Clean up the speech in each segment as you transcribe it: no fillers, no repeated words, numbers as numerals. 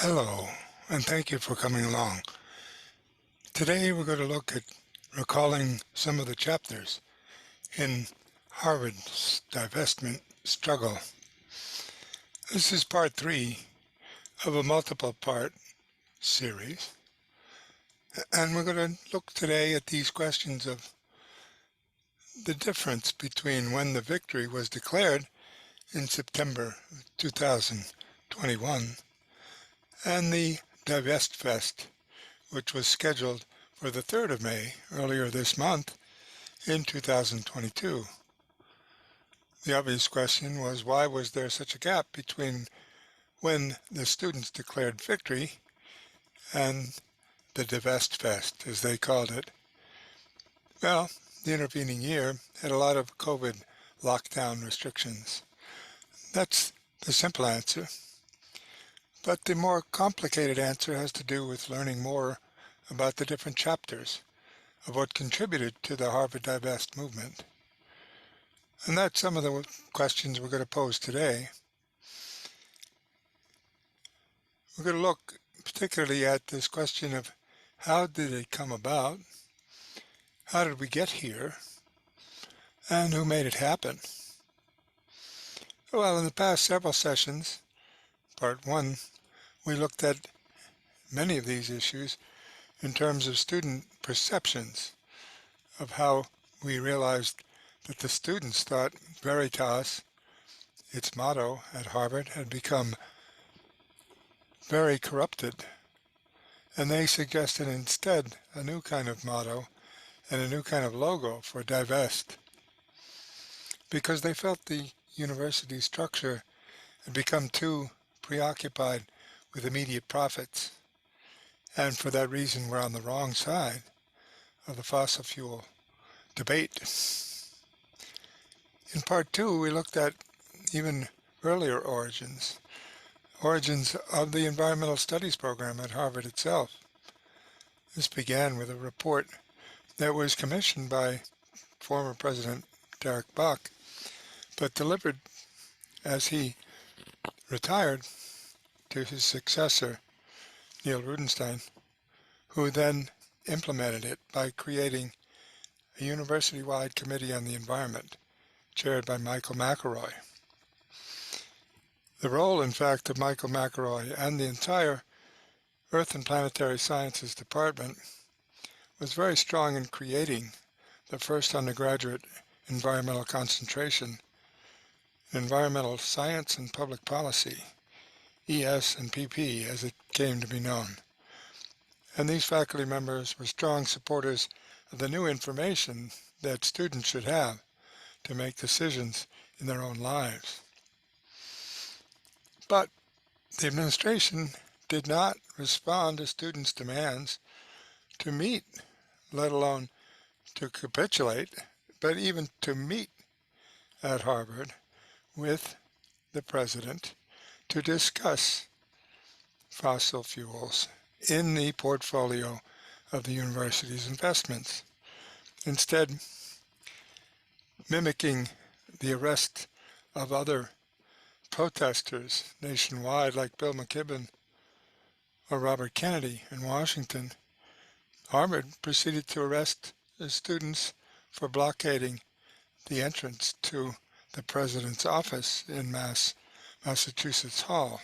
Hello, and thank you for coming along. Today we're going to look at recalling some of the chapters in Harvard's divestment struggle. This is part 3 of a multiple-part series, and we're going to look today at these questions of the difference between when the victory was declared in September 2021 and the Divest Fest, which was scheduled for the 3rd of May, earlier this month, in 2022. The obvious question was, why was there such a gap between when the students declared victory and the Divest Fest, as they called it? Well, the intervening year had a lot of COVID lockdown restrictions. That's the simple answer. But the more complicated answer has to do with learning more about the different chapters of what contributed to the Harvard Divest movement. And that's some of the questions we're going to pose today. We're going to look particularly at this question of how did it come about, how did we get here, and who made it happen. Well, in the past several sessions, part 1, we looked at many of these issues in terms of student perceptions of how we realized that the students thought Veritas, its motto at Harvard, had become very corrupted, and they suggested instead a new kind of motto and a new kind of logo for Divest, because they felt the university structure had become too preoccupied with immediate profits, and for that reason were on the wrong side of the fossil fuel debate. In part 2, we looked at even earlier origins of the environmental studies program at Harvard itself. This began with a report that was commissioned by former President Derek Buck, but delivered as he retired to his successor, Neil Rudenstein, who then implemented it by creating a university-wide committee on the environment, chaired by Michael McElroy. The role, in fact, of Michael McElroy and the entire Earth and Planetary Sciences Department was very strong in creating the first undergraduate environmental concentration in environmental science and public policy, ES and PP as it came to be known. And these faculty members were strong supporters of the new information that students should have to make decisions in their own lives. But the administration did not respond to students' demands to meet, let alone to capitulate, but even to meet at Harvard with the president to discuss fossil fuels in the portfolio of the university's investments. Instead, mimicking the arrest of other protesters nationwide like Bill McKibben or Robert Kennedy in Washington, Harvard proceeded to arrest the students for blockading the entrance to the president's office in Massachusetts Hall.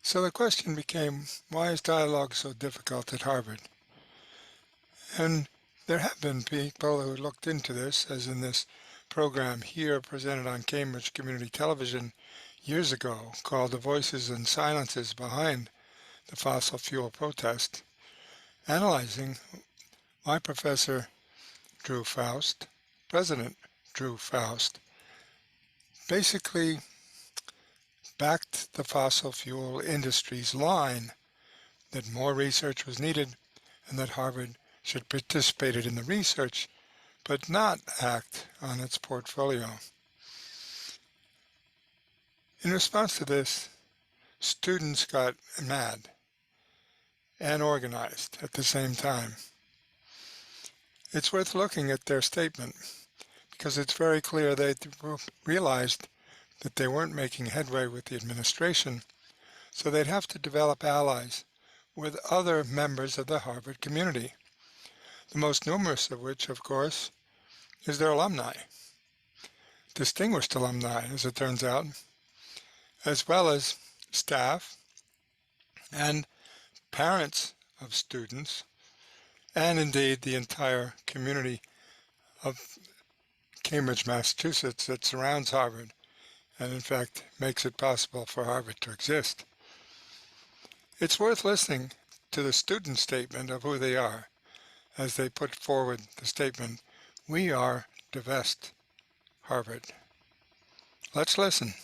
So the question became, why is dialogue so difficult at Harvard? And there have been people who looked into this, as in this program here presented on Cambridge Community Television years ago called The Voices and Silences Behind the Fossil Fuel Protest, analyzing why Professor Drew Faust, President Drew Faust, basically backed the fossil fuel industry's line that more research was needed and that Harvard should participate in the research but not act on its portfolio. In response to this, students got mad and organized at the same time. It's worth looking at their statement because it's very clear they realized that they weren't making headway with the administration, So they'd have to develop allies with other members of the Harvard community, the most numerous of which, of course, is their alumni, distinguished alumni, as it turns out, as well as staff and parents of students, and indeed the entire community of Cambridge, Massachusetts that surrounds Harvard and in fact makes it possible for Harvard to exist. It's worth listening to the student statement of who they are as they put forward the statement, "We are Divest Harvard." Let's listen.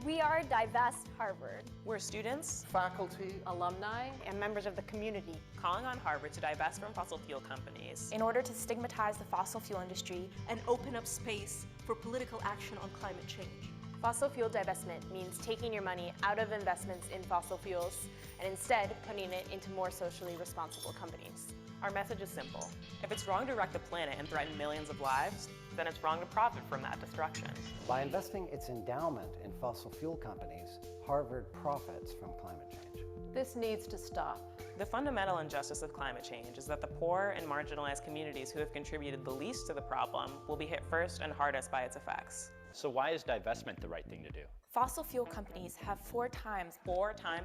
We are Divest Harvard. We're students, faculty, alumni, and members of the community calling on Harvard to divest from fossil fuel companies in order to stigmatize the fossil fuel industry and open up space for political action on climate change. Fossil fuel divestment means taking your money out of investments in fossil fuels and instead putting it into more socially responsible companies. Our message is simple. If it's wrong to wreck the planet and threaten millions of lives, then it's wrong to profit from that destruction. By investing its endowment in fossil fuel companies, Harvard profits from climate change. This needs to stop. The fundamental injustice of climate change is that the poor and marginalized communities who have contributed the least to the problem will be hit first and hardest by its effects. So why is divestment the right thing to do? Fossil fuel companies have four times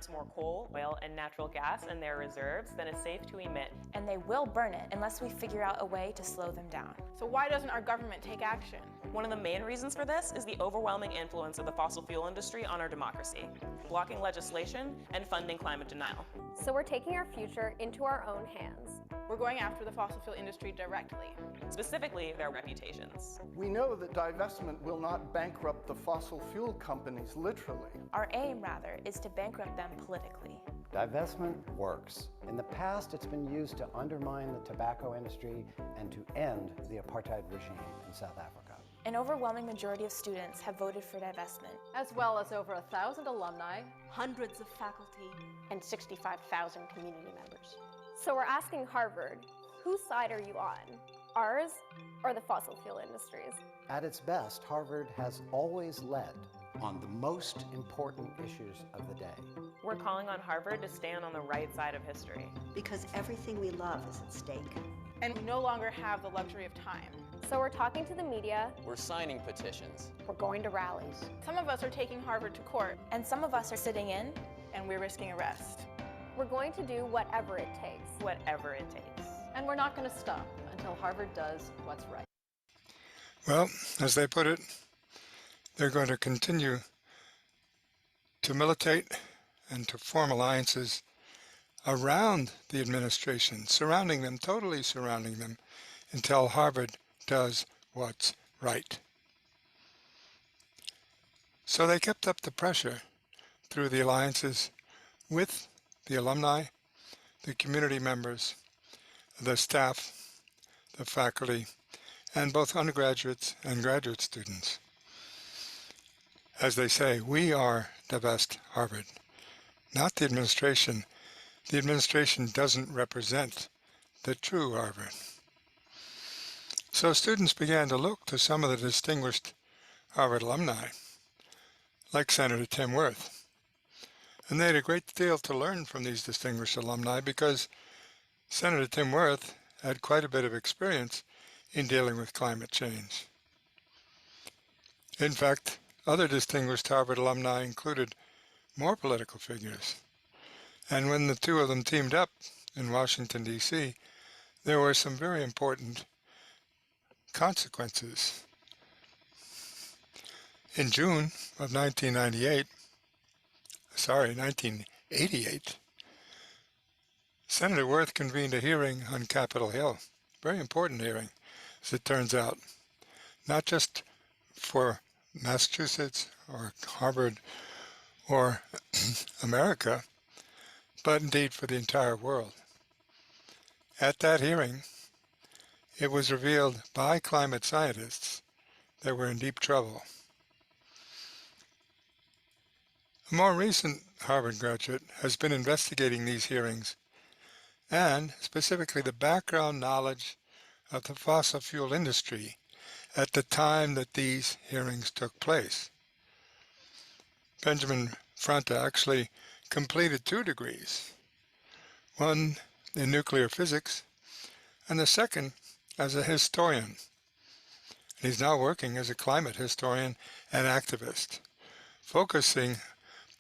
more coal, oil, and natural gas in their reserves than is safe to emit. and they will burn it unless we figure out a way to slow them down. So why doesn't our government take action? One of the main reasons for this is the overwhelming influence of the fossil fuel industry on our democracy, blocking legislation and funding climate denial. So we're taking our future into our own hands. We're going after the fossil fuel industry directly. Specifically, their reputations. We know that divestment will not bankrupt the fossil fuel companies, literally. Our aim, rather, is to bankrupt them politically. Divestment works. In the past, it's been used to undermine the tobacco industry and to end the apartheid regime in South Africa. An overwhelming majority of students have voted for divestment, as well as over 1,000 alumni, hundreds of faculty, and 65,000 community members. So we're asking Harvard, whose side are you on? Ours or the fossil fuel industries? At its best, Harvard has always led on the most important issues of the day. We're calling on Harvard to stand on the right side of history. Because everything we love is at stake. And we no longer have the luxury of time. So we're talking to the media. We're signing petitions. We're going to rallies. Some of us are taking Harvard to court. and some of us are sitting in, And we're risking arrest. We're going to do whatever it takes. Whatever it takes. and we're not going to stop until Harvard does what's right. Well, as they put it, they're going to continue to militate and to form alliances around the administration, surrounding them, totally surrounding them, until Harvard does what's right. So they kept up the pressure through the alliances with the alumni, the community members, the staff, the faculty, and both undergraduates and graduate students. As they say, we are Divest Harvard, not the administration. The administration doesn't represent the true Harvard. So students began to look to some of the distinguished Harvard alumni, like Senator Tim Wirth. And they had a great deal to learn from these distinguished alumni because Senator Tim Wirth had quite a bit of experience in dealing with climate change. In fact, other distinguished Harvard alumni included more political figures. And when the two of them teamed up in Washington, D.C., there were some very important consequences. In June of 1988, Senator Wirth convened a hearing on Capitol Hill, very important hearing, as it turns out, not just for Massachusetts or Harvard or America, but indeed for the entire world. At that hearing, it was revealed by climate scientists that we're in deep trouble. A more recent Harvard graduate has been investigating these hearings and specifically the background knowledge of the fossil fuel industry at the time that these hearings took place. Benjamin Franta actually completed 2 degrees, one in nuclear physics and the second as a historian. He's now working as a climate historian and activist, focusing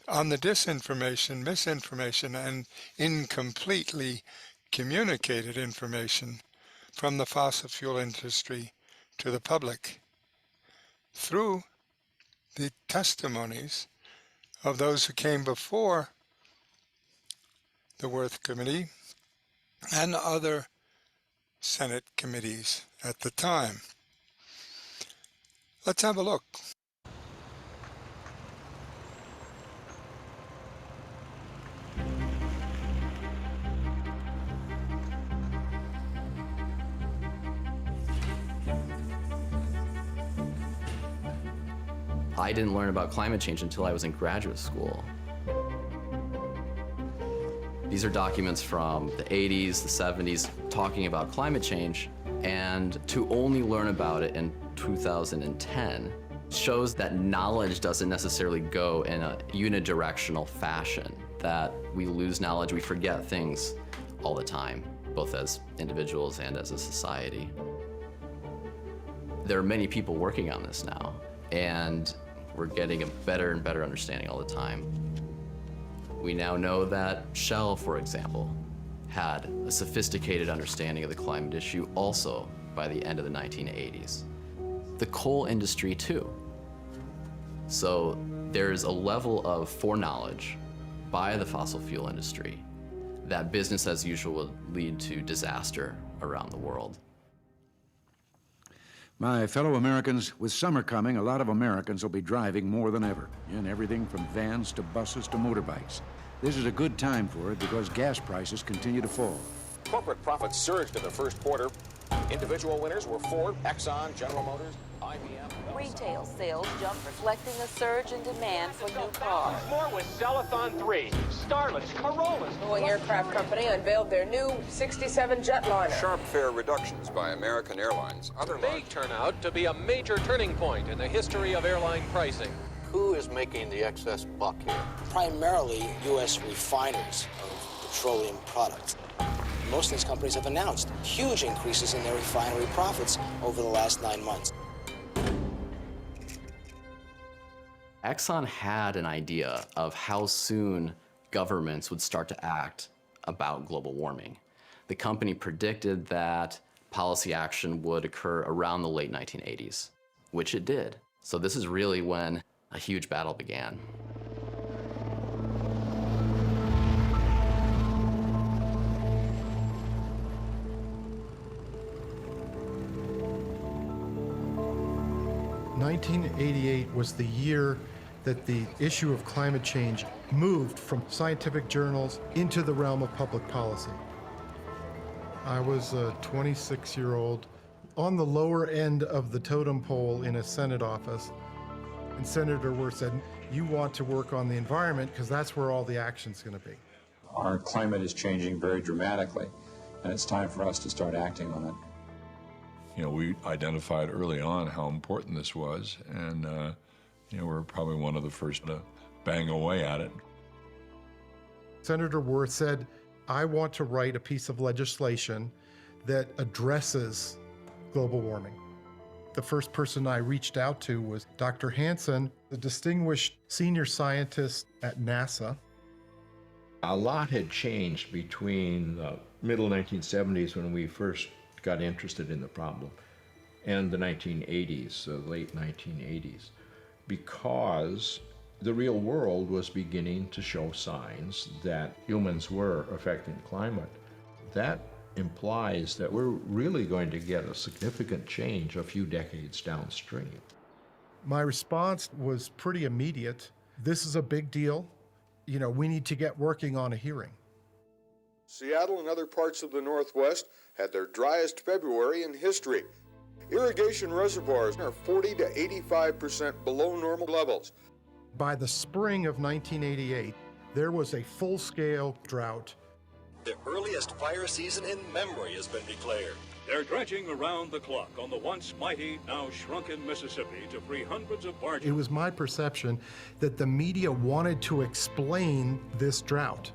on the disinformation, misinformation, and incompletely communicated information from the fossil fuel industry to the public through the testimonies of those who came before the Worth Committee and other Senate committees at the time. Let's have a look. I didn't learn about climate change until I was in graduate school. These are documents from the 80s, the 70s, talking about climate change, and to only learn about it in 2010 shows that knowledge doesn't necessarily go in a unidirectional fashion, that we lose knowledge, we forget things all the time, both as individuals and as a society. There are many people working on this now, and we're getting a better and better understanding all the time. We now know that Shell, for example, had a sophisticated understanding of the climate issue also by the end of the 1980s. The coal industry too. So there's a level of foreknowledge by the fossil fuel industry that business as usual will lead to disaster around the world. My fellow Americans, with summer coming, a lot of Americans will be driving more than ever, in everything from vans to buses to motorbikes. This is a good time for it because gas prices continue to fall. Corporate profits surged in the first quarter. Individual winners were Ford, Exxon, General Motors, IBM. Retail sales jumped, reflecting a surge in demand for new cars. More with Cellathon 3, Starlets, Corollas. Boeing Aircraft Company unveiled their new 67 jetliner. Sharp fare reductions by American Airlines. May turn out to be a major turning point in the history of airline pricing. Who is making the excess buck here? Primarily U.S. refiners of petroleum products. Most of these companies have announced huge increases in their refinery profits over the last 9 months. Exxon had an idea of how soon governments would start to act about global warming. The company predicted that policy action would occur around the late 1980s, which it did. So this is really when a huge battle began. (1988) was the year that the issue of climate change moved from scientific journals into the realm of public policy. I was a 26-year-old on the lower end of the totem pole in a Senate office, and Senator Worth said, "You want to work on the environment because that's where all the action's going to be." Our climate is changing very dramatically, and it's time for us to start acting on it. You know, we identified early on how important this was, and you know, we're probably one of the first to bang away at it. Senator Worth said, "I want to write a piece of legislation that addresses global warming." The first person I reached out to was Dr. Hansen, the distinguished senior scientist at NASA. A lot had changed between the middle 1970s when we first got interested in the problem and the 1980s, the late 1980s, because the real world was beginning to show signs that humans were affecting climate. That implies that we're really going to get a significant change a few decades downstream. My response was pretty immediate. This is a big deal. You know, we need to get working on a hearing. Seattle and other parts of the Northwest had their driest February in history. Irrigation reservoirs are 40 to 85% below normal levels. By the spring of 1988, there was a full-scale drought. The earliest fire season in memory has been declared. They're dredging around the clock on the once mighty, now shrunken Mississippi to free hundreds of barges. It was my perception that the media wanted to explain this drought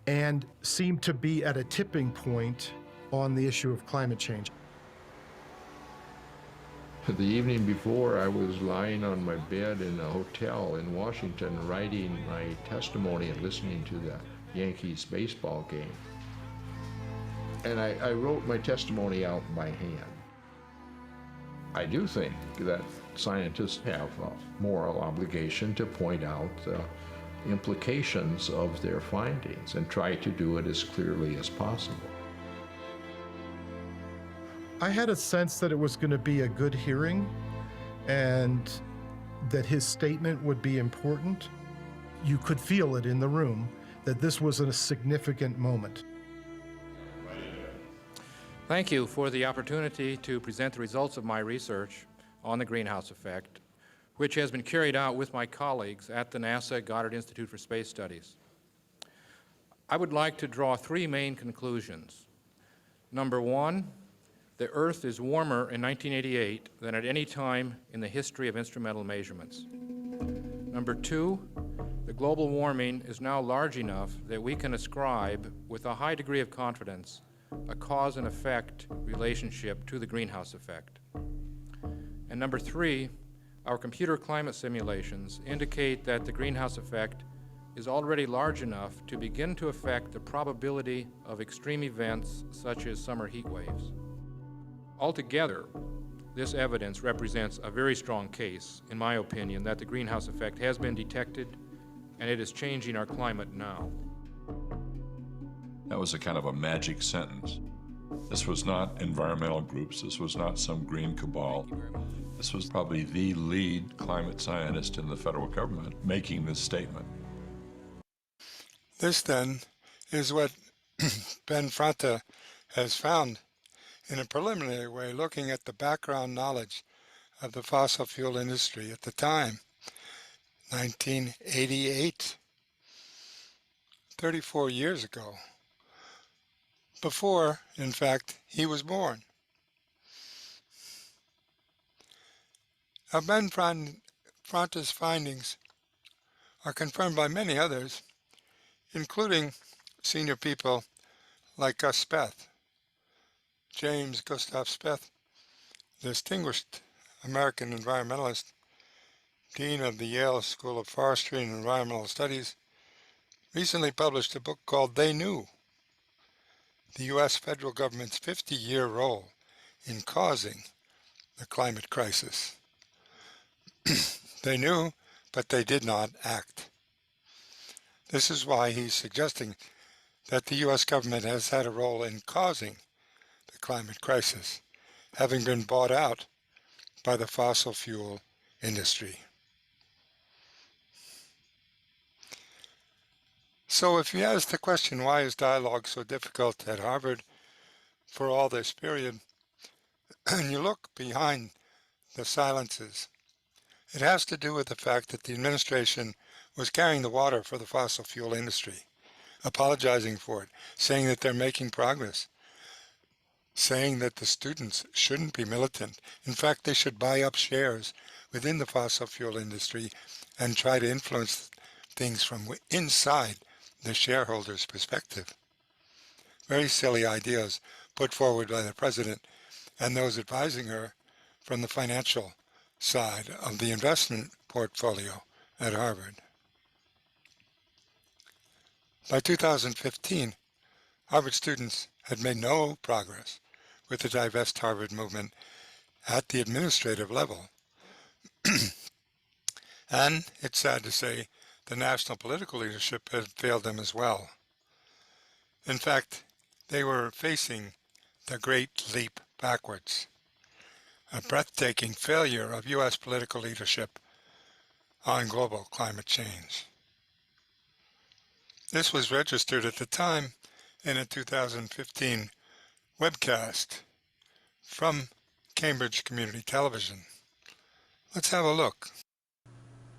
and seemed to be at a tipping point on the issue of climate change. The evening before, I was lying on my bed in a hotel in Washington writing my testimony and listening to the Yankees baseball game. And I wrote my testimony out by hand. I do think that scientists have a moral obligation to point out the implications of their findings and try to do it as clearly as possible. I had a sense that it was going to be a good hearing and that his statement would be important. You could feel it in the room that this was a significant moment. Thank you for the opportunity to present the results of my research on the greenhouse effect, which has been carried out with my colleagues at the NASA Goddard Institute for Space Studies. I would like to draw three main conclusions. Number one, the Earth is warmer in 1988 than at any time in the history of instrumental measurements. Number two, the global warming is now large enough that we can ascribe, with a high degree of confidence, a cause and effect relationship to the greenhouse effect. And number three, our computer climate simulations indicate that the greenhouse effect is already large enough to begin to affect the probability of extreme events such as summer heat waves. Altogether, this evidence represents a very strong case, in my opinion, that the greenhouse effect has been detected and it is changing our climate now. That was a kind of a magic sentence. This was not environmental groups. This was not some green cabal. This was probably the lead climate scientist in the federal government making this statement. This, then, is what Ben Franta has found in a preliminary way, looking at the background knowledge of the fossil fuel industry at the time, 1988, 34 years ago, before, in fact, he was born. Now, Ben Franta's findings are confirmed by many others, including senior people like Gus Speth. James Gustav Speth, distinguished American environmentalist, Dean of the Yale School of Forestry and Environmental Studies, recently published a book called They Knew, the U.S. federal government's 50-year role in causing the climate crisis. They knew, but they did not act. This is why he's suggesting that the U.S. government has had a role in causing the climate crisis, having been bought out by the fossil fuel industry. So if you ask the question, why is dialogue so difficult at Harvard for all this period, and you look behind the silences, it has to do with the fact that the administration was carrying the water for the fossil fuel industry, apologizing for it, saying that they're making progress, saying that the students shouldn't be militant. In fact, they should buy up shares within the fossil fuel industry and try to influence things from inside the shareholders' perspective. Very silly ideas put forward by the president and those advising her from the financial side of the investment portfolio at Harvard. By 2015, Harvard students had made no progress with the Divest Harvard movement at the administrative level. And it's sad to say the national political leadership had failed them as well. In fact, they were facing the great leap backwards, a breathtaking failure of U.S. political leadership on global climate change. This was registered at the time in a 2015 webcast from Cambridge Community Television. Let's have a look.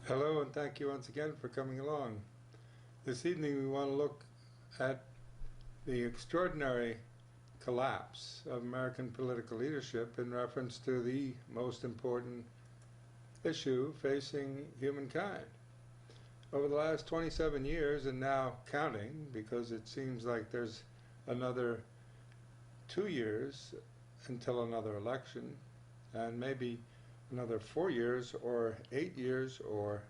Hello, and thank you once again for coming along. This evening we want to look at the extraordinary collapse of American political leadership in reference to the most important issue facing humankind. Over the last 27 years, and now counting, because it seems like there's another 2 years until another election, and maybe another 4 years or 8 years or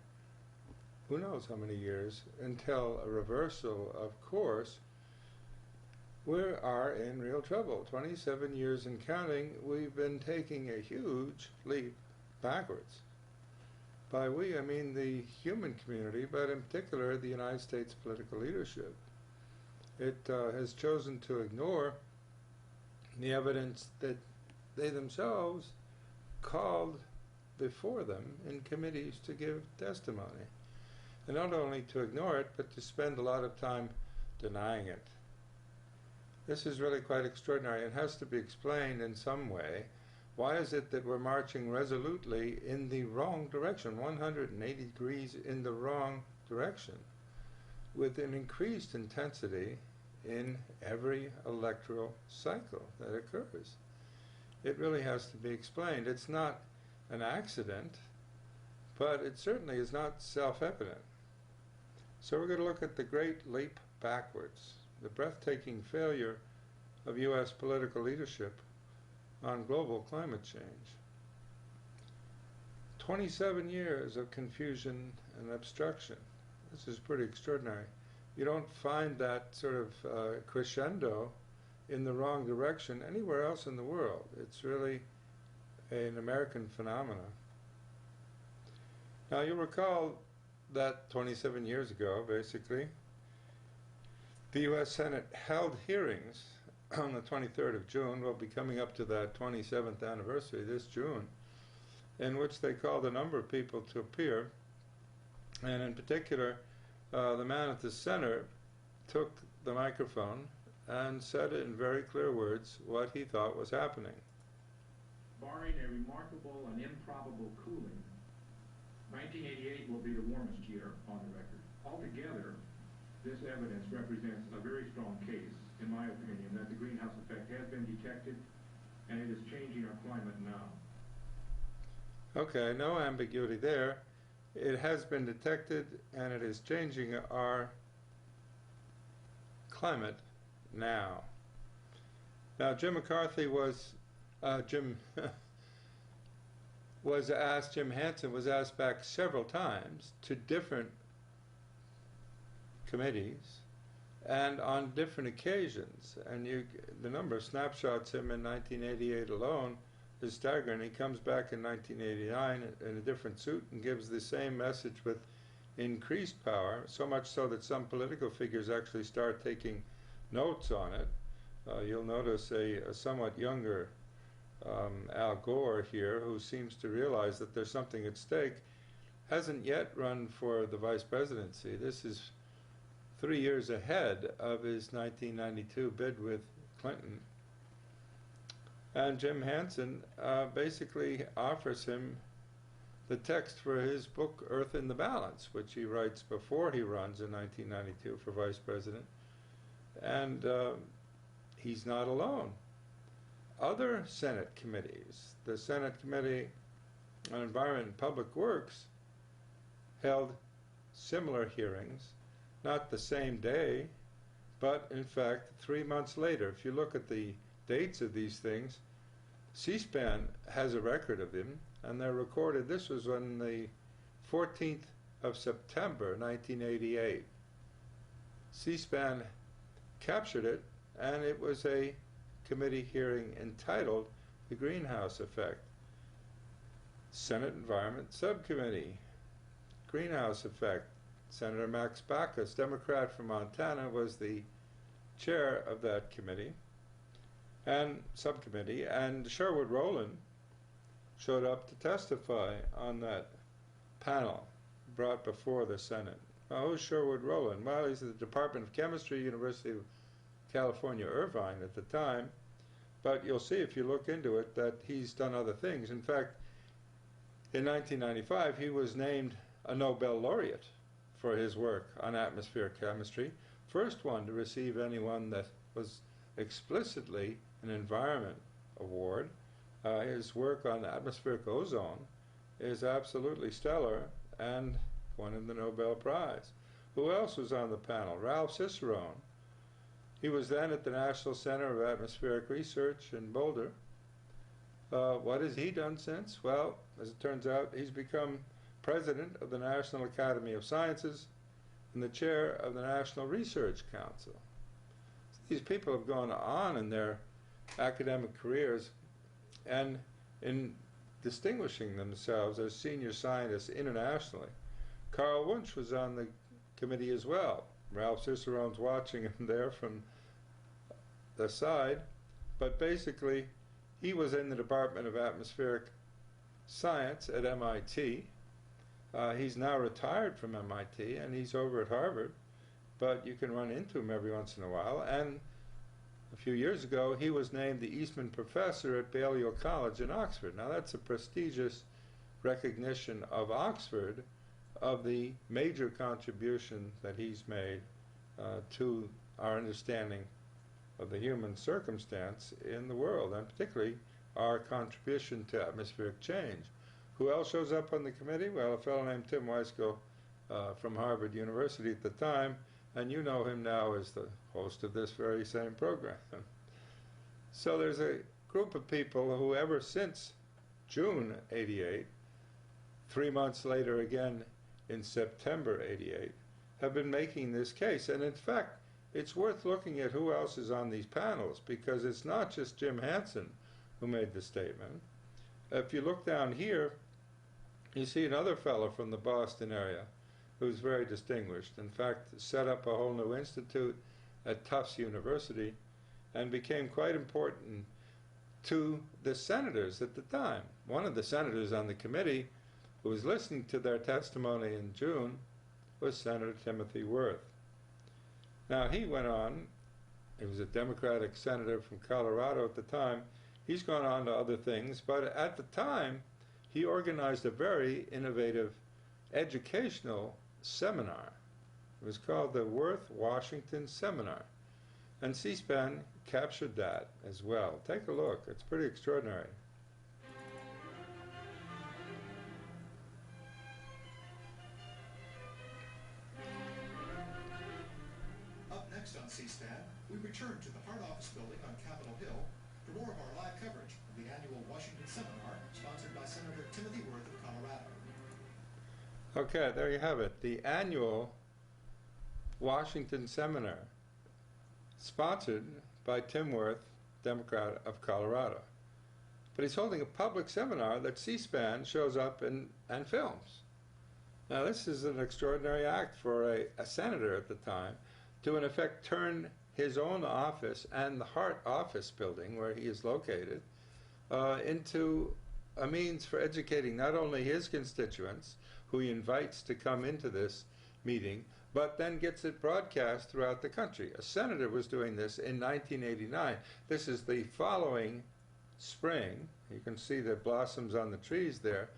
who knows how many years until a reversal of course, we are in real trouble. 27 years and counting, we've been taking a huge leap backwards. By we, I mean the human community, but in particular the United States political leadership. It has chosen to ignore the evidence that they themselves called before them in committees to give testimony. And not only to ignore it, but to spend a lot of time denying it. This is really quite extraordinary. It has to be explained in some way. Why is it that we're marching resolutely in the wrong direction, 180 degrees in the wrong direction, with an increased intensity in every electoral cycle that occurs? It really has to be explained. It's not an accident, but it certainly is not self-evident. So we're going to look at the great leap backwards, the breathtaking failure of U.S. political leadership on global climate change. 27 years of confusion and obstruction. This is pretty extraordinary. You don't find that sort of crescendo in the wrong direction anywhere else in the world. It's really an American phenomenon. Now you'll recall that 27 years ago, basically, the U.S. Senate held hearings on the 23rd of June, we'll be coming up to that 27th anniversary this June, in which they called a number of people to appear, and in particular, the man at the center took the microphone and said in very clear words what he thought was happening. Barring a remarkable and improbable cooling, 1988 will be the warmest year on the record. Altogether, this evidence represents a very strong case, in my opinion, that the greenhouse effect has been detected and it is changing our climate now. Okay, no ambiguity there. It has been detected and it is changing our climate now. Now, Jim McCarthy was, Jim Hansen was asked back several times to different committees and on different occasions, and the number of snapshots of him in 1988 alone is staggering. He comes back in 1989 in a different suit and gives the same message with increased power, so much so that some political figures actually start taking notes on it. You'll notice a somewhat younger Al Gore here, who seems to realize that there's something at stake, hasn't yet run for the vice presidency. This is 3 years ahead of his 1992 bid with Clinton. And Jim Hansen basically offers him the text for his book, Earth in the Balance, which he writes before he runs in 1992 for vice president. And he's not alone. Other Senate committees, the Senate Committee on Environment and Public Works, held similar hearings, not the same day, but in fact 3 months later. If you look at the dates of these things, C-SPAN has a record of them, and they're recorded. This was on the 14th of September, 1988. C-SPAN captured it, and it was a committee hearing entitled The Greenhouse Effect. Senate Environment Subcommittee, Greenhouse Effect. Senator Max Baucus, Democrat from Montana, was the chair of that committee and subcommittee, and Sherwood Rowland showed up to testify on that panel brought before the Senate. Now, who's Sherwood Rowland? Well, he's at the Department of Chemistry, University of California, Irvine at the time, but you'll see if you look into it that he's done other things. In fact, in 1995, he was named a Nobel laureate for his work on atmospheric chemistry, first one to receive anyone that was explicitly an environment award. His work on atmospheric ozone is absolutely stellar and won him the Nobel Prize. Who else was on the panel? Ralph Cicero. He was then at the National Center of Atmospheric Research in Boulder. What has he done since? Well, as it turns out, he's become president of the National Academy of Sciences and the chair of the National Research Council. These people have gone on in their academic careers and in distinguishing themselves as senior scientists internationally. Carl Wunsch was on the committee as well. Ralph Cicerone's watching him there from the side, but basically he was in the Department of Atmospheric Science at MIT. He's now retired from MIT and he's over at Harvard, but you can run into him every once in a while. And a few years ago, he was named the Eastman Professor at Balliol College in Oxford. Now that's a prestigious recognition of Oxford, of the major contribution that he's made to our understanding of the human circumstance in the world, and particularly our contribution to atmospheric change. Who else shows up on the committee? Well, a fellow named Tim Weiskell from Harvard University at the time, and you know him now as the host of this very same program. So there's a group of people who ever since June '88, 3 months later again in September '88, have been making this case. And in fact, it's worth looking at who else is on these panels, because it's not just Jim Hansen who made the statement. If you look down here, you see another fellow from the Boston area who's very distinguished. In fact, set up a whole new institute at Tufts University and became quite important to the senators at the time. One of the senators on the committee who was listening to their testimony in June was Senator Timothy Worth. Now, he went on, he was a Democratic senator from Colorado at the time. He's gone on to other things, but at the time, he organized a very innovative educational seminar. It was called the Worth Washington Seminar. And C-SPAN captured that as well. Take a look. It's pretty extraordinary. Up next on C-SPAN, we return to the Hart Office building on Capitol Hill for more of our live coverage of the annual Washington Seminar sponsored by Senator Timothy Worth of Colorado. Okay, there you have it. The annual Washington Seminar, sponsored by Tim Worth, Democrat of Colorado. But he's holding a public seminar that C-SPAN shows up and films. Now, this is an extraordinary act for a senator at the time to, in effect, turn his own office and the Hart Office building, where he is located, into a means for educating not only his constituents, who he invites to come into this meeting, but then gets it broadcast throughout the country. A senator was doing this in 1989. This is the following spring. You can see the blossoms on the trees there.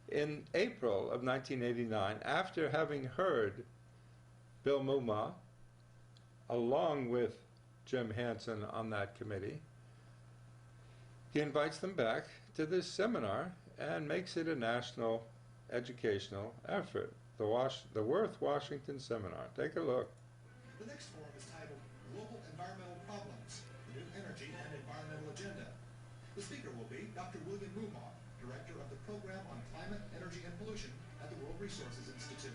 In April of 1989, after having heard Bill Muma, along with Jim Hansen on that committee, he invites them back to this seminar and makes it a national educational effort, the Worth Washington Seminar. Take a look. The next forum is titled Global Environmental Problems, the New Energy and Environmental Agenda. The speaker will be Dr. William Muma, Director of the Program on Climate, Energy, and Pollution at the World Resources Institute.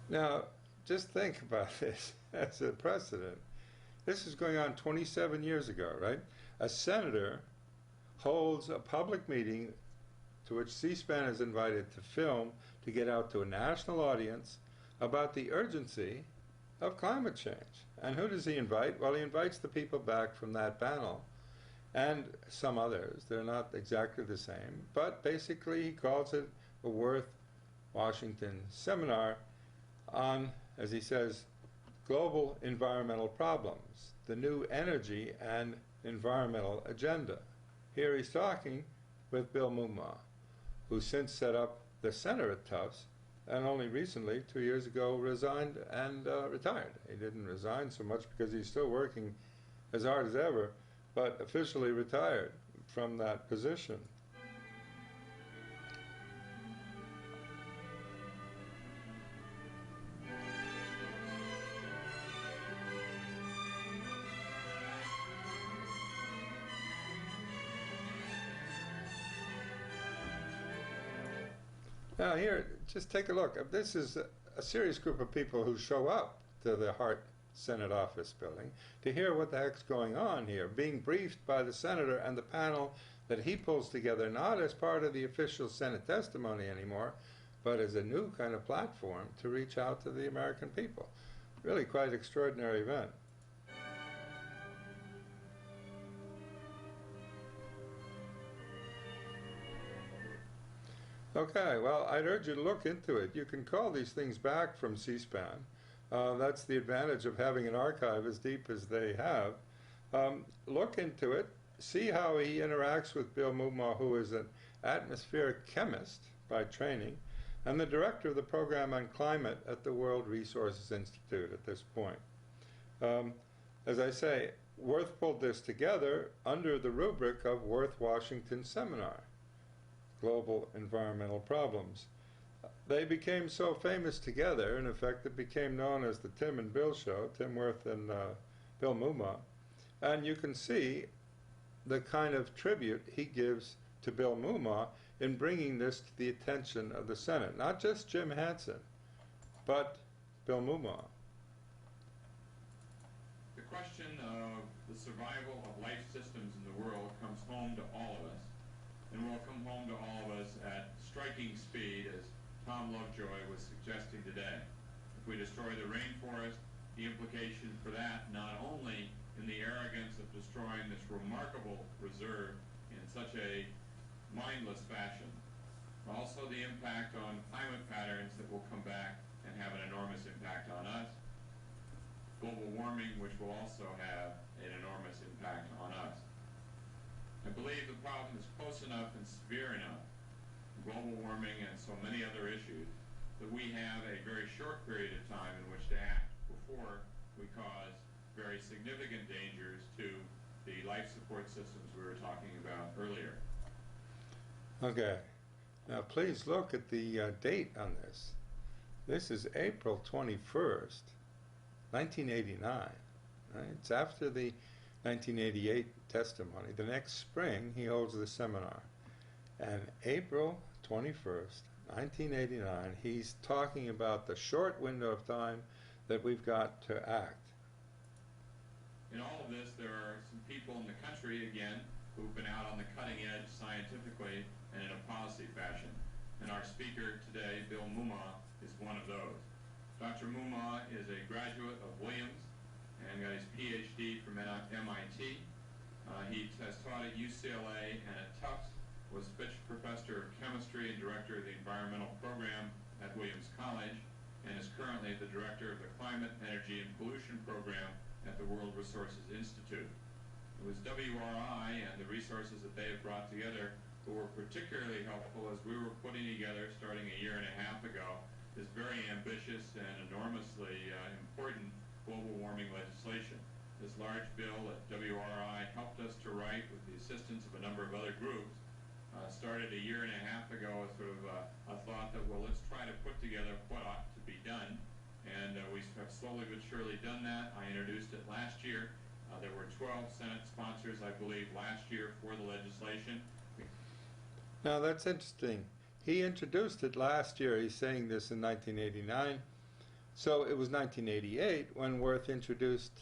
Now, just think about this as a precedent. This is going on 27 years ago, right? A senator holds a public meeting to which C-SPAN is invited to film to get out to a national audience about the urgency of climate change. And who does he invite? Well, he invites the people back from that panel. and some others. They're not exactly the same, but basically he calls it a Worth Washington seminar on, as he says, global environmental problems, the new energy and environmental agenda. Here he's talking with Bill Mumma, who since set up the center at Tufts, and only recently, 2 years ago, resigned and retired. He didn't resign so much because he's still working as hard as ever, but officially retired from that position. Now here, just take a look. This is a serious group of people who show up to the Hart Senate office building to hear what the heck's going on here, being briefed by the senator and the panel that he pulls together, not as part of the official Senate testimony anymore, but as a new kind of platform to reach out to the American people. Really quite extraordinary event. Okay, well, I'd urge you to look into it. You can call these things back from C-SPAN. That's the advantage of having an archive as deep as they have. Look into it. See how he interacts with Bill Mumma, who is an atmospheric chemist by training, and the director of the program on climate at the World Resources Institute at this point. As I say, Worth pulled this together under the rubric of Worth Washington Seminar, Global Environmental Problems. They became so famous together, in effect, it became known as the Tim and Bill Show, Tim Worth and Bill Mumma. And you can see the kind of tribute he gives to Bill Mumma in bringing this to the attention of the Senate. Not just Jim Hansen, but Bill Mumma. The question of the survival of life systems in the world comes home to all of us, and will come home to all of us at striking speed, as Tom Lovejoy was suggesting today. If we destroy the rainforest, the implication for that, not only in the arrogance of destroying this remarkable reserve in such a mindless fashion, but also the impact on climate patterns that will come back and have an enormous impact on us. Global warming, which will also have an enormous impact on us. I believe the problem is close enough and severe enough, global warming and so many other issues, that we have a very short period of time in which to act before we cause very significant dangers to the life support systems we were talking about earlier. Okay. Now please look at the date on this. This is April 21st, 1989. Right? It's after the 1988 testimony. The next spring, he holds the seminar. And April 21st, 1989, he's talking about the short window of time that we've got to act. In all of this, there are some people in the country, again, who've been out on the cutting edge scientifically and in a policy fashion. And our speaker today, Bill Mumma, is one of those. Dr. Mumma is a graduate of Williams and got his PhD from MIT. He has taught at UCLA and at Tufts, was Fitch Professor of Chemistry and Director of the Environmental Program at Williams College, and is currently the Director of the Climate, Energy, and Pollution Program at the World Resources Institute. It was WRI and the resources that they have brought together who were particularly helpful as we were putting together, starting a year and a half ago, this very ambitious and enormously important global warming legislation. This large bill that WRI helped us to write with the assistance of a number of other groups started a year and a half ago as sort of a thought that, well, let's try to put together what ought to be done. And we have slowly but surely done that. I introduced it last year. There were 12 Senate sponsors, I believe, last year for the legislation. Now that's interesting. He introduced it last year. He's saying this in 1989. So it was 1988 when Worth introduced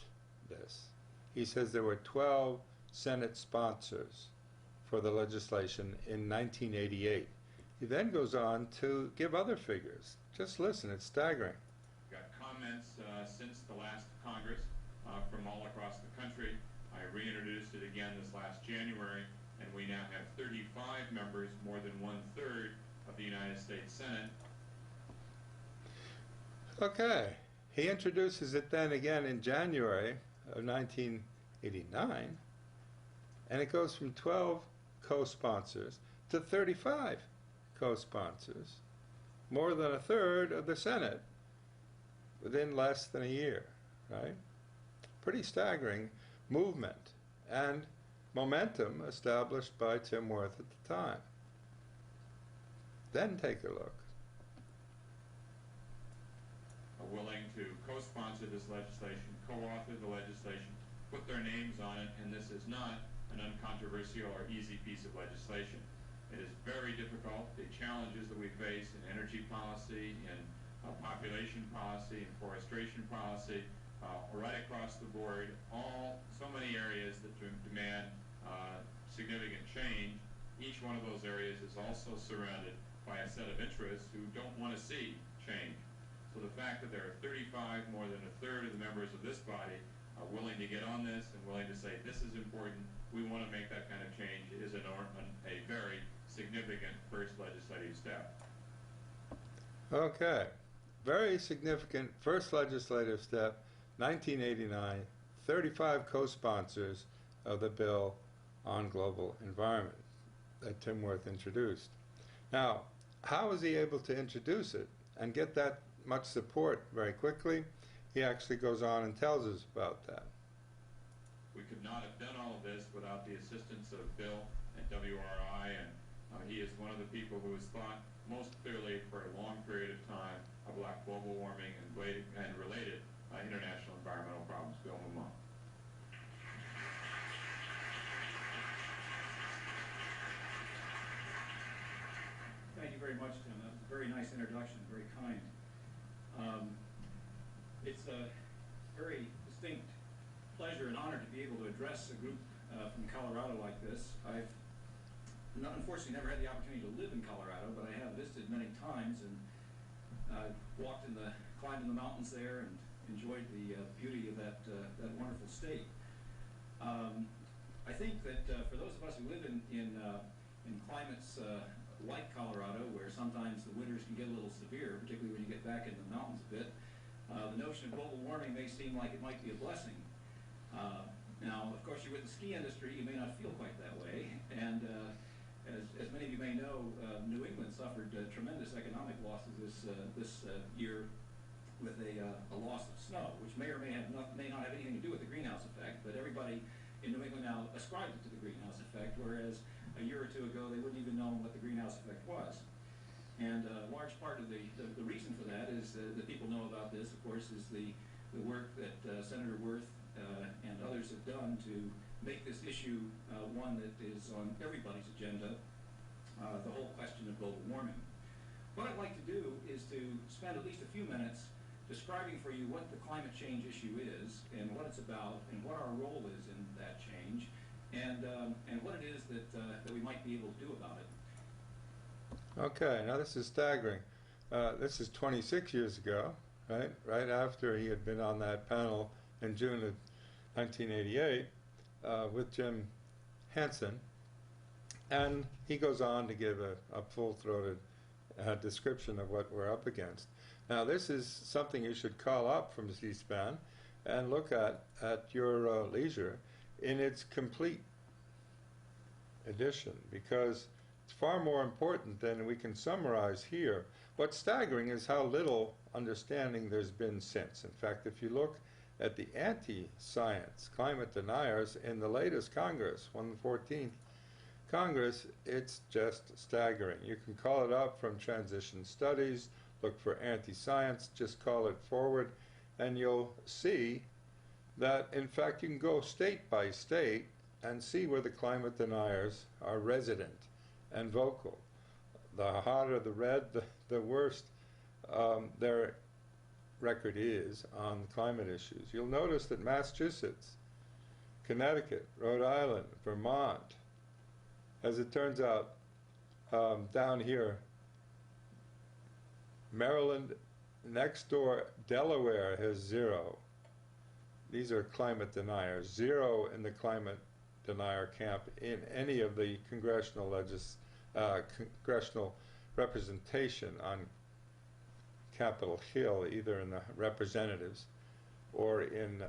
this. He says there were 12 Senate sponsors for the legislation in 1988. He then goes on to give other figures. Just listen, it's staggering. Got comments since the last Congress from all across the country. I I reintroduced it again this last January, and we now have 35 members, more than 1/3 of the United States Senate. Okay, he introduces it then again in January of 1989, and it goes from 12 co-sponsors to 35 co-sponsors, more than 1/3 of the Senate within less than a year, right? Pretty staggering movement and momentum established by Tim Wirth at the time. Then take a look. Are willing to co-sponsor this legislation, co-author the legislation, put their names on it, and this is not an uncontroversial or easy piece of legislation. It is very difficult. The challenges that we face in energy policy, in population policy, in forestation policy, right across the board, so many areas that demand significant change. Each one of those areas is also surrounded by a set of interests who don't want to see change. So the fact that there are 35, more than 1/3 of the members of this body, are willing to get on this and willing to say this is important, we want to make that kind of change, is a very significant first legislative step. Okay, very significant first legislative step, 1989, 35 co-sponsors of the bill on global environment that Tim Wirth introduced. Now, how was he able to introduce it and get that much support very quickly? He actually goes on and tells us about that. We could not have done all of this without the assistance of Bill and WRI, and he is one of the people who has thought most clearly for a long period of time about global warming and related international environmental problems. Bill Mumma. Thank you very much, Tim. That was a very nice introduction, very kind. It's a very distinct pleasure and honor to be able to address a group from Colorado like this. I've unfortunately never had the opportunity to live in Colorado, but I have visited many times and climbed in the mountains there and enjoyed the beauty of that wonderful state. I think that for those of us who live in climates like Colorado, where sometimes the winters can get a little severe, particularly when you get back into the mountains a bit, the notion of global warming may seem like it might be a blessing. Now, of course, you're with the ski industry, you may not feel quite that way, and as many of you may know, New England suffered tremendous economic losses this year with a loss of snow, which may or may not have anything to do with the greenhouse effect, but everybody in New England now ascribes it to the greenhouse effect, whereas a year or two ago they wouldn't even know what the greenhouse effect was. And a large part of the reason for that is that people know about this, of course, is the work that Senator Wirth and others have done to make this issue one that is on everybody's agenda, the whole question of global warming. What I'd like to do is to spend at least a few minutes describing for you what the climate change issue is and what it's about and what our role is in that change and what it is that we might be able to do about it. Okay, now this is staggering. This is 26 years ago, right? Right after he had been on that panel in June of 1988 with Jim Hansen. And he goes on to give a full-throated description of what we're up against. Now, this is something you should call up from C-SPAN and look at your leisure in its complete edition, because it's far more important than we can summarize here. What's staggering is how little understanding there's been since. In fact, if you look at the anti-science climate deniers in the latest Congress, 114th Congress, it's just staggering. You can call it up from transition studies, look for anti-science, just call it forward, and you'll see that, in fact, you can go state by state and see where the climate deniers are resident and vocal. The hotter the red, the worse their record is on climate issues. You'll notice that Massachusetts, Connecticut, Rhode Island, Vermont, as it turns out, down here, Maryland, next door, Delaware has 0. these are climate deniers. Zero in the climate denier camp in any of the congressional representation on Capitol Hill, either in the representatives or in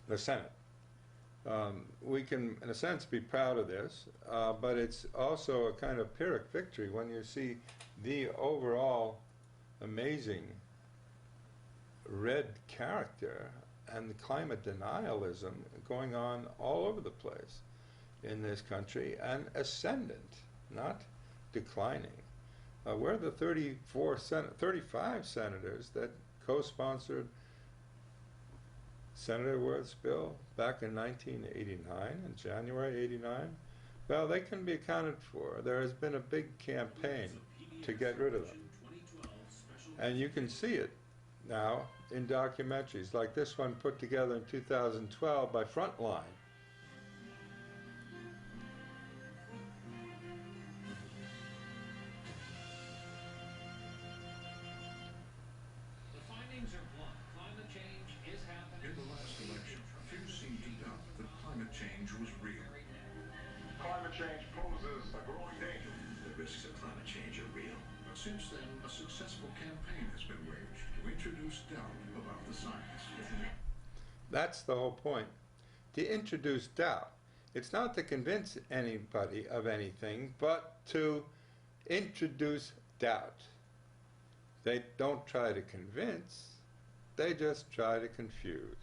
the Senate. We can, in a sense, be proud of this, but it's also a kind of Pyrrhic victory when you see the overall amazing red character and the climate denialism going on all over the place in this country, and ascendant, not declining. We're the 35 senators that co-sponsored Senator Worth's bill back in 1989, in January 89. Well, they can be accounted for. There has been a big campaign to get rid of them. And you can see it now in documentaries like this one put together in 2012 by Frontline. Change poses a growing danger. The risks of climate change are real. But since then, a successful campaign has been waged to introduce doubt about the science. That's the whole point. To introduce doubt. It's not to convince anybody of anything, but to introduce doubt. They don't try to convince, they just try to confuse.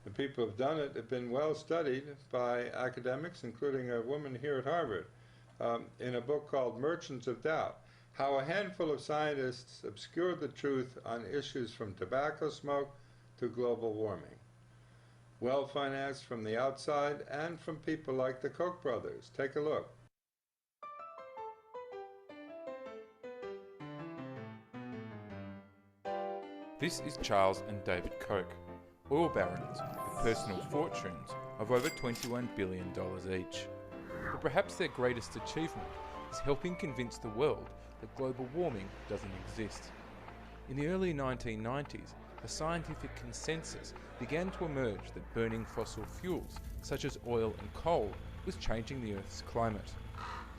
The people who have done it have been well studied by academics, including a woman here at Harvard, in a book called Merchants of Doubt, how a handful of scientists obscured the truth on issues from tobacco smoke to global warming. Well financed from the outside and from people like the Koch brothers. Take a look. This is Charles and David Koch, oil barons with personal fortunes of over $21 billion each. But perhaps their greatest achievement is helping convince the world that global warming doesn't exist. In the early 1990s, a scientific consensus began to emerge that burning fossil fuels, such as oil and coal, was changing the Earth's climate.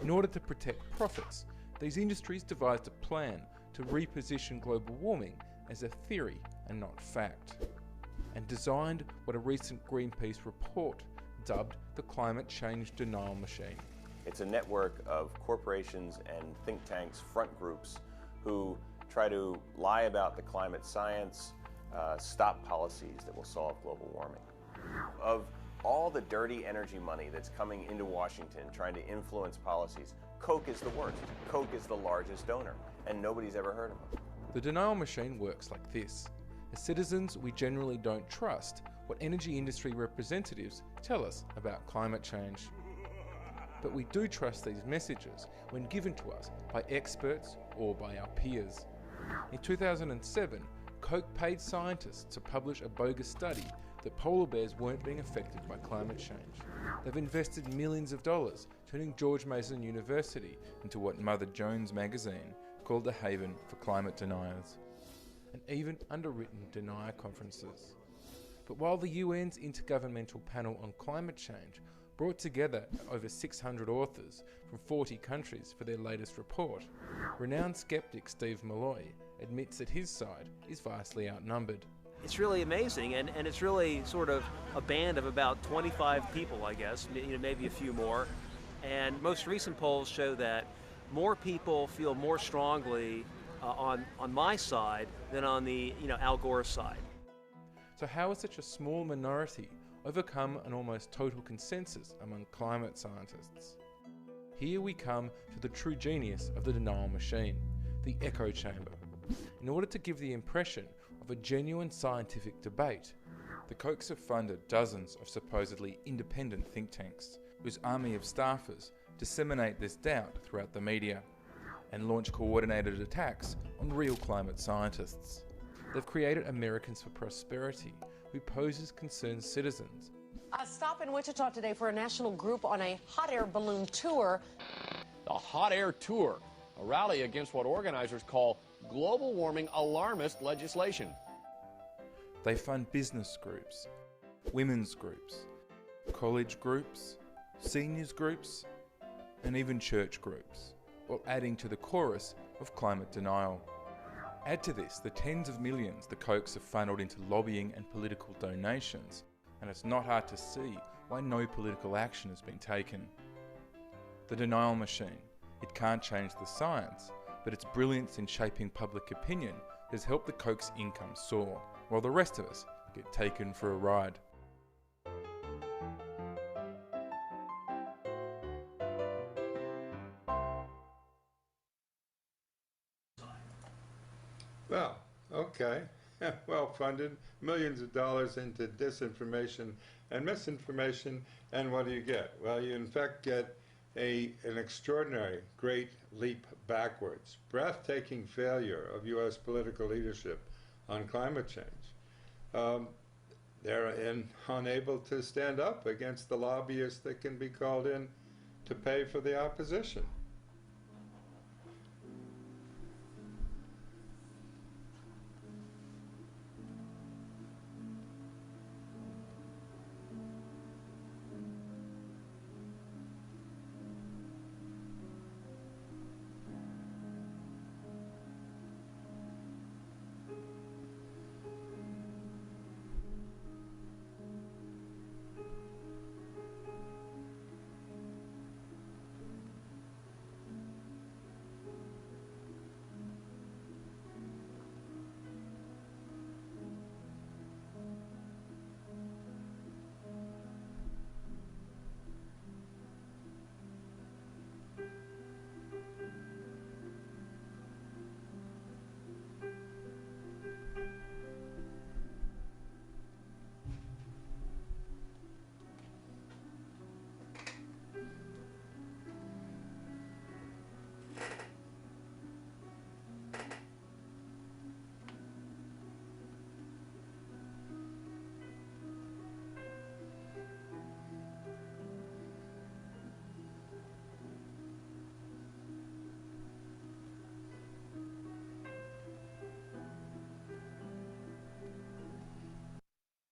In order to protect profits, these industries devised a plan to reposition global warming as a theory and not fact, and designed what a recent Greenpeace report dubbed the climate change denial machine. It's a network of corporations and think tanks, front groups, who try to lie about the climate science, stop policies that will solve global warming. Of all the dirty energy money that's coming into Washington trying to influence policies, Koch is the worst. Koch is the largest donor, and nobody's ever heard of him. The denial machine works like this. As citizens, we generally don't trust what energy industry representatives tell us about climate change. But we do trust these messages when given to us by experts or by our peers. In 2007, Koch paid scientists to publish a bogus study that polar bears weren't being affected by climate change. They've invested millions of dollars, turning George Mason University into what Mother Jones magazine called a haven for climate deniers, and even underwritten denier conferences. But while the UN's Intergovernmental Panel on Climate Change brought together over 600 authors from 40 countries for their latest report, renowned skeptic Steve Malloy admits that his side is vastly outnumbered. It's really amazing, and it's really sort of a band of about 25 people, I guess, maybe a few more. And most recent polls show that more people feel more strongly on my side than on the Al Gore side. So how has such a small minority overcome an almost total consensus among climate scientists? Here we come to the true genius of the denial machine, the echo chamber. In order to give the impression of a genuine scientific debate, the Kochs have funded dozens of supposedly independent think tanks, whose army of staffers disseminate this doubt throughout the media and launch coordinated attacks on real climate scientists. They've created Americans for Prosperity, who poses concerned citizens. A stop in Wichita today for a national group on a hot air balloon tour. The Hot Air Tour, a rally against what organizers call global warming alarmist legislation. They fund business groups, women's groups, college groups, seniors groups, and even church groups, while adding to the chorus of climate denial. Add to this the tens of millions the Kochs have funneled into lobbying and political donations, and it's not hard to see why no political action has been taken. The denial machine. It can't change the science, but its brilliance in shaping public opinion has helped the Kochs' income soar, while the rest of us get taken for a ride. Well, okay, well funded, millions of dollars into disinformation and misinformation, and what do you get? Well, you in fact get an extraordinary, great leap backwards, breathtaking failure of U.S. political leadership on climate change. They're unable to stand up against the lobbyists that can be called in to pay for the opposition.